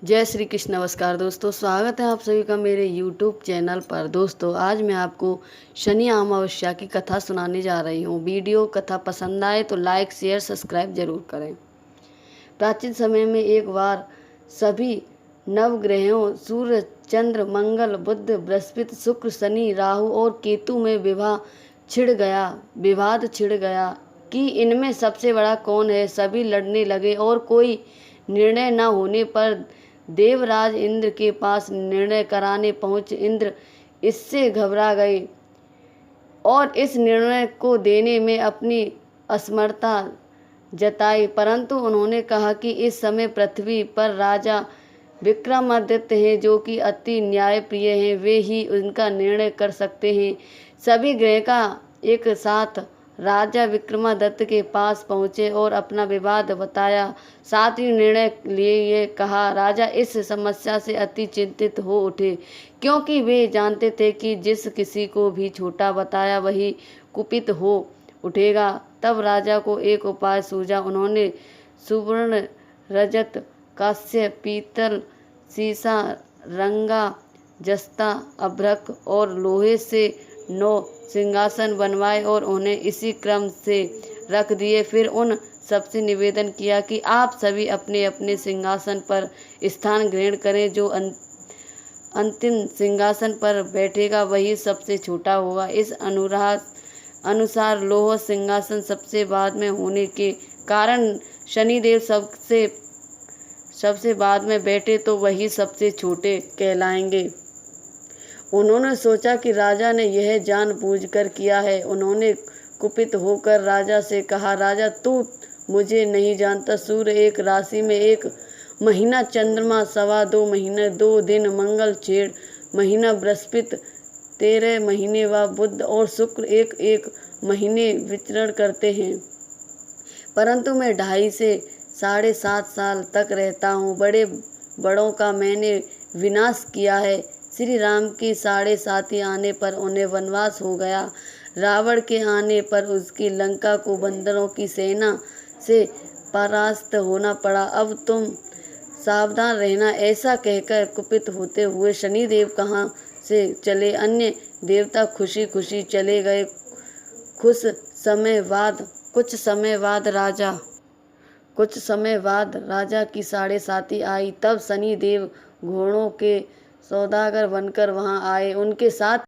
जय श्री कृष्ण। नमस्कार दोस्तों, स्वागत है आप सभी का मेरे YouTube चैनल पर। दोस्तों, आज मैं आपको शनि अमावस्या की कथा सुनाने जा रही हूँ। वीडियो कथा पसंद आए तो लाइक शेयर सब्सक्राइब जरूर करें। प्राचीन समय में एक बार सभी नवग्रहों सूर्य, चंद्र, मंगल, बुध, बृहस्पति, शुक्र, शनि, राहु और केतु में विवाद छिड़ गया कि इनमें सबसे बड़ा कौन है। सभी लड़ने लगे और कोई निर्णय न होने पर देवराज इंद्र के पास निर्णय कराने पहुंचे। इंद्र इससे घबरा गए और इस निर्णय को देने में अपनी असमर्थता जताई, परंतु उन्होंने कहा कि इस समय पृथ्वी पर राजा विक्रमादित्य हैं, जो कि अति न्यायप्रिय हैं। वे ही उनका निर्णय कर सकते हैं। सभी ग्रह का एक साथ राजा विक्रमादित्य के पास पहुंचे और अपना विवाद बताया, साथ ही निर्णय लिए ये कहा। राजा इस समस्या से अति चिंतित हो उठे, क्योंकि वे जानते थे कि जिस किसी को भी छोटा बताया वही कुपित हो उठेगा। तब राजा को एक उपाय सूझा। उन्होंने सुवर्ण, रजत, कांस्य, पीतल, सीसा, रंगा, जस्ता, अभ्रक और लोहे से 9 सिंहासन बनवाए और उन्हें इसी क्रम से रख दिए। फिर उन सबसे निवेदन किया कि आप सभी अपने अपने सिंहासन पर स्थान ग्रहण करें। जो अंतिम सिंहासन पर बैठेगा वही सबसे छोटा होगा। इस अनुसार लोह सिंहासन सबसे बाद में होने के कारण शनिदेव सबसे बाद में बैठे तो वही सबसे छोटे कहलाएंगे। उन्होंने सोचा कि राजा ने यह जानबूझकर किया है। उन्होंने कुपित होकर राजा से कहा, राजा तू मुझे नहीं जानता। सूर्य एक राशि में 1 महीना, चंद्रमा 2.25 महीने 2 दिन, मंगल 6 महीना, बृहस्पति 13 महीने व बुध और शुक्र 1 महीने विचरण करते हैं, परंतु मैं 2.5 से 7.5 साल तक रहता हूँ। बड़े बड़ों का मैंने विनाश किया है। श्री राम की 7.5 आने पर उन्हें वनवास हो गया। रावण के आने पर उसकी लंका को बंदरों की सेना से परास्त होना पड़ा। अब तुम सावधान रहना। ऐसा कहकर कुपित होते हुए शनिदेव कहाँ से चले। अन्य देवता खुशी खुशी चले गए। कुछ समय बाद राजा की 7.5 आई। तब शनिदेव घोड़ों के सौदागर बनकर वहां आए। उनके साथ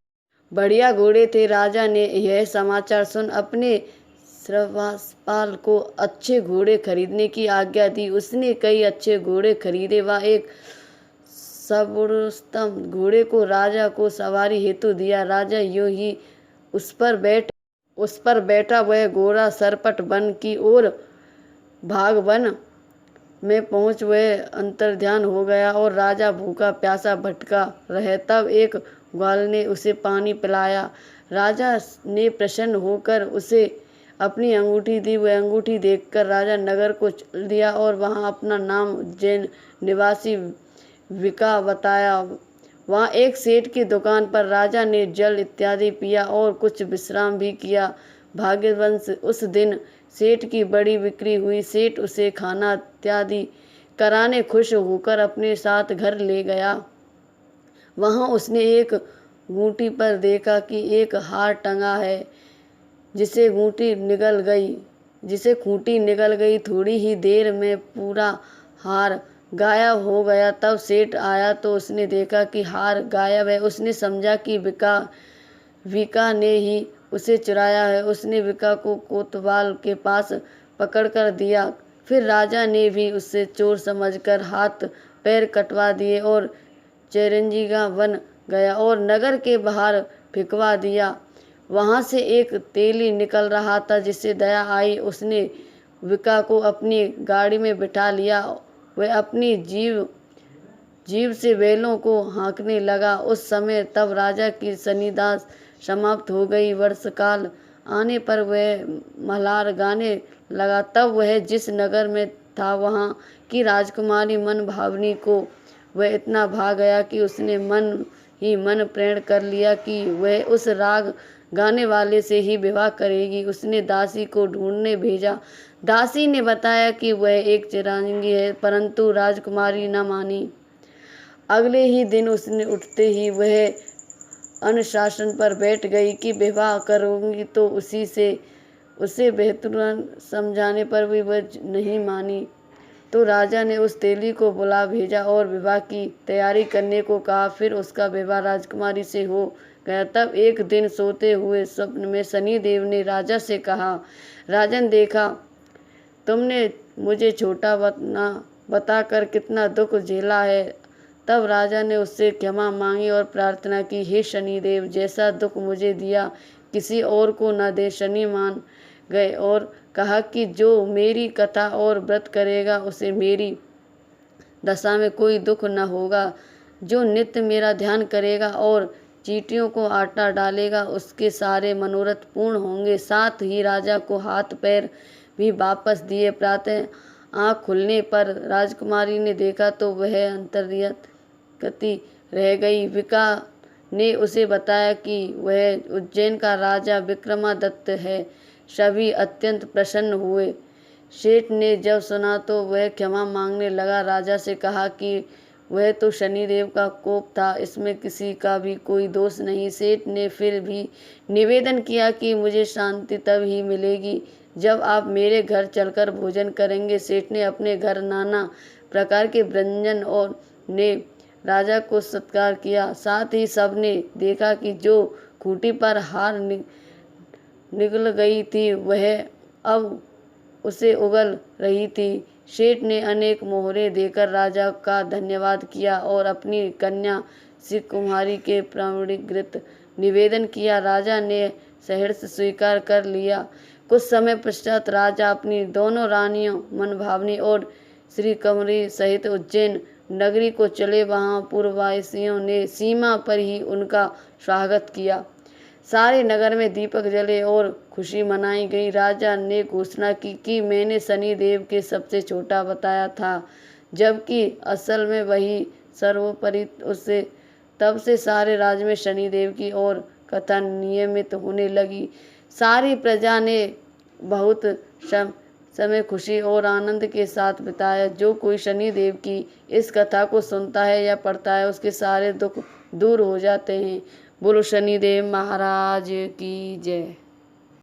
बढ़िया घोड़े थे। राजा ने यह समाचार सुन अपने श्रवासपाल को अच्छे घोड़े खरीदने की आज्ञा दी। उसने कई अच्छे घोड़े खरीदे व एक सर्वोत्तम घोड़े को राजा को सवारी हेतु दिया। राजा यूं ही उस पर बैठा। वह घोड़ा सरपट वन की ओर भाग। वन में पहुंच वह अंतर्ध्यान हो गया और राजा भूखा प्यासा भटका रहे। तब एक ग्वाल ने उसे पानी पिलाया। राजा ने प्रसन्न होकर उसे अपनी अंगूठी दी। वह अंगूठी देखकर राजा नगर को चल दिया और वहां अपना नाम उज्जैन निवासी विका बताया। वहां एक सेठ की दुकान पर राजा ने जल इत्यादि पिया और कुछ विश्राम भी किया। भाग्यवश उस दिन सेठ की बड़ी बिक्री हुई। सेठ उसे खाना इत्यादि कराने खुश होकर अपने साथ घर ले गया। वहां उसने एक खूंटी पर देखा कि एक हार टंगा है, जिसे खूंटी निगल गई। थोड़ी ही देर में पूरा हार गायब हो गया। तब सेठ आया तो उसने देखा कि हार गायब है। उसने समझा कि विका ने ही उसे चुराया है। उसने विका को कोतवाल के पास पकड़ कर दिया। फिर राजा ने भी उसे चोर समझकर हाथ पैर कटवा दिए और चिरंजीवा बन गया और नगर के बाहर फेंकवा दिया। वहां से एक तेली निकल रहा था, जिसे दया आई। उसने विका को अपनी गाड़ी में बिठा लिया। वह अपनी जीभ से बैलों को हाँकने लगा। उस समय तब राजा की सन्निदास समाप्त हो गई। वर्षकाल आने पर वह मल्हार गाने लगा। तब वह जिस नगर में था वहां की राजकुमारी मन भावनी को वह इतना भा गया कि उसने मन ही मन प्रण कर लिया कि वह उस राग गाने वाले से ही विवाह करेगी। उसने दासी को ढूंढने भेजा। दासी ने बताया कि वह एक चिरंजीवी है, परंतु राजकुमारी न मानी। अगले ही दिन उसने उठते ही वह अनुशासन पर बैठ गई कि विवाह करूंगी तो उसे बेहतर समझाने पर भी वह नहीं मानी। तो राजा ने उस तेली को बुला भेजा और विवाह की तैयारी करने को कहा। फिर उसका विवाह राजकुमारी से हो गया। तब एक दिन सोते हुए स्वप्न में शनिदेव ने राजा से कहा, राजन, देखा तुमने मुझे छोटा बताकर कितना दुख झेला है। तब राजा ने उससे क्षमा मांगी और प्रार्थना की, हे शनिदेव, जैसा दुख मुझे दिया किसी और को न दे। शनि मान गए और कहा कि जो मेरी कथा और व्रत करेगा उसे मेरी दशा में कोई दुख न होगा। जो नित्य मेरा ध्यान करेगा और चींटियों को आटा डालेगा उसके सारे मनोरथ पूर्ण होंगे। साथ ही राजा को हाथ पैर भी वापस दिए। प्रातः आँख खुलने पर राजकुमारी ने देखा तो वह अंतर्गति रह गई। विका ने उसे बताया कि वह उज्जैन का राजा विक्रमादित्य है। सभी अत्यंत प्रसन्न हुए। सेठ ने जब सुना तो वह क्षमा मांगने लगा। राजा से कहा कि वह तो शनिदेव का कोप था, इसमें किसी का भी कोई दोष नहीं। सेठ ने फिर भी निवेदन किया कि मुझे शांति तब ही मिलेगी जब आप मेरे घर चलकर भोजन करेंगे। सेठ ने अपने घर नाना प्रकार के व्यंजन और ने राजा को सत्कार किया। साथ ही सबने देखा कि जो खूंटी पर हार निकल गई थी वह अब उसे उगल रही थी। सेठ ने अनेक मोहरे देकर राजा का धन्यवाद किया और अपनी कन्या श्री कुमारी के प्रमाणीकृत निवेदन किया। राजा ने सहर्ष स्वीकार कर लिया। कुछ समय पश्चात राजा अपनी दोनों रानियों मनभावनी और श्री कुमारी सहित उज्जैन नगरी को चले। वहां पूर्ववासियों ने सीमा पर ही उनका स्वागत किया। सारे नगर में दीपक जले और खुशी मनाई गई। राजा ने घोषणा की कि मैंने शनिदेव के सबसे छोटा बताया था, जबकि असल में वही सर्वोपरि। उससे तब से सारे राज्य में शनिदेव की और कथा नियमित होने लगी। सारी प्रजा ने बहुत समय खुशी और आनंद के साथ बिताया। जो कोई शनिदेव की इस कथा को सुनता है या पढ़ता है उसके सारे दुख दूर हो जाते हैं। बोलो शनिदेव महाराज की जय।